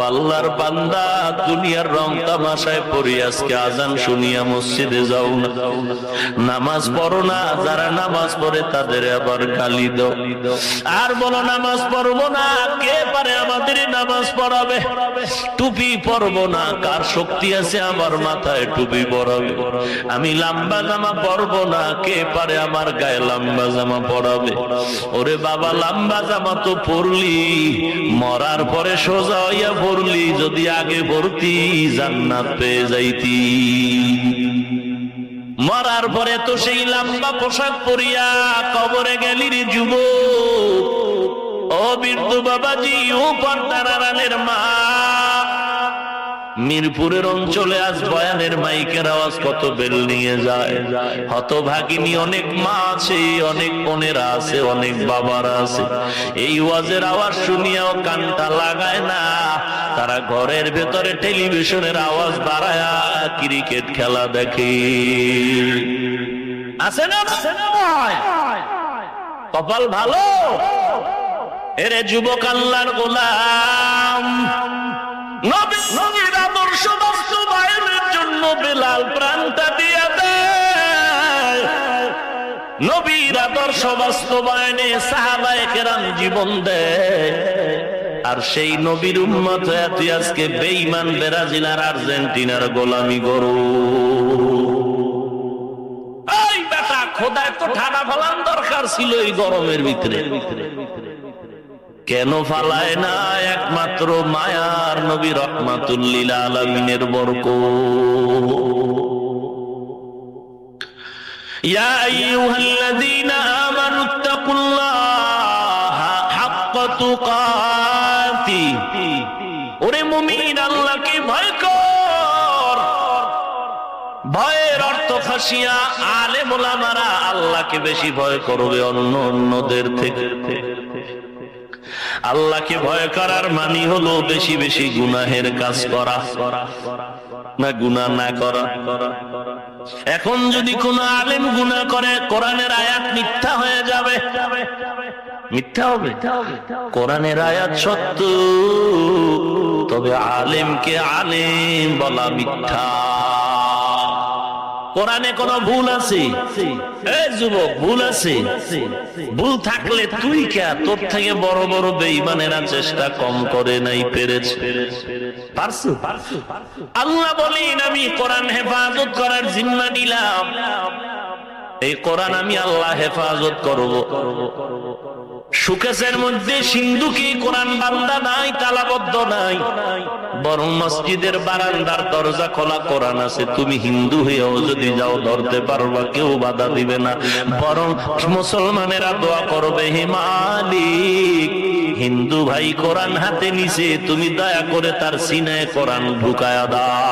আল্লাহর বান্দা, দুনিয়ার রং তামাশায় পড়ি আজকে আজান শুনিয়া মসজিদে যাও না, নামাজ পড়ো না, যারা নামাজ পড়ে তাদের আবার গালি দাও আর বলো নামাজ পড়বো না। কে পারে আমাদের নামাজ পড়াবে? টুপি পরবো না, কার শক্তি আছে আমার মাথায় টুপি পরাবে? আমি লম্বা জামা পরবো না, কে পারে আমার গায়ে লম্বা জামা পরাবে? ওরে বাবা, লম্বা জামা তো পরলি, মরার পরে সোজা হইয়া পড়লি, যদি আগে পড়তি জান্নাত পেয়ে যাইতি। মরার পরে তো সেই লম্বা পোশাক পরিয়া কবরে গেলি রে যুবক। ও বৃদ্ধ বাবাজি, ও পর্দার আড়ালের মা, মিরপুরের অঞ্চলে আজ বয়ানের মাইকের আওয়াজ কত বেল নিয়ে যায়। হতভাগিনী অনেক মা আছে, অনেক বোনেরা আছে, অনেক বাবারা আছে, এই ওয়াজের আওয়াজ শুনিয়াও কানটা লাগায় না। তারা ঘরের ভেতরে টেলিভিশনের আওয়াজ বাড়ায়া ক্রিকেট খেলা দেখে। আছে না? কপাল ভালো। এরে যুবক, আল্লাহর গোলাম, নবীর আদর্শ বাস্তবায়নের জন্য বেলাল প্রাণটা দিয়া দেয়। নবীর আদর্শ বাস্তবায়নে সাহাবায়ে কেরাম জীবন দেয়। আর সেই নবীর উম্মত হয়ে তুই আজকে বেঈমান ব্রাজিল আর আর্জেন্টিনার গোলামি করো। এই বেটা, খোদায় তো ঠাডা ফলান দরকার ছিল এই গরমের ভিতরে, কেন ফালায় না? একমাত্র মায়ার নবী রহমাতুল লিল আলামিনের বরকত। ইয়া আইয়ুহাল্লাযীনা আমানুত্তাকুল্লাহা হাক্কা তুকাতি। ওরে মুমিন, আল্লাহকে ভয় কর। ভয়ের অর্থ খাশিয়া। আলেম ওলামারা আল্লাহকে বেশি ভয় করবে অন্যদের থেকে। আল্লাহকে ভয় করার মানে হলো বেশি বেশি গুনাহের কাজ করা, না গুনাহ না করা। এখন যদি কোন আলেম গুনাহ করে, কোরআনের আয়াত মিথ্যা হয়ে যাবে। মিথ্যা হবে? কোরআনের আয়াত সত্য, তবে আলেমকে আলেম বলা মিথ্যা। কোরআনে কোন ভুল আছে? এই যুবক, ভুল আছে? ভুল থাকলে তুই কে? তোর থেকে বড় বড় বেঈমানেরা চেষ্টা কম করে নাই, পেরেছে? পারছো? আল্লাহ বলেন, আমি কোরআন হেফাজত করার জিম্মা নিলাম। এই কোরআন আমি আল্লাহ হেফাজত করব। সুকেশের মধ্যে সিন্ধুকে কোরআন বান্দা নাই, তালাবদ্ধ নাই, বরং মসজিদের বারান্দার দরজা খোলা কোরআন আছে। তুমি হিন্দু হয়েও যদি যাও ধরতে পারবা, কেউ বাধা দিবে না। বরং মুসলমানেরা দোয়া করবে, হে মালিক, হিন্দু ভাই কোরআন হাতে নিছে, তুমি দয়া করে তার সিনায় কোরআন ঢুকায়া দাও।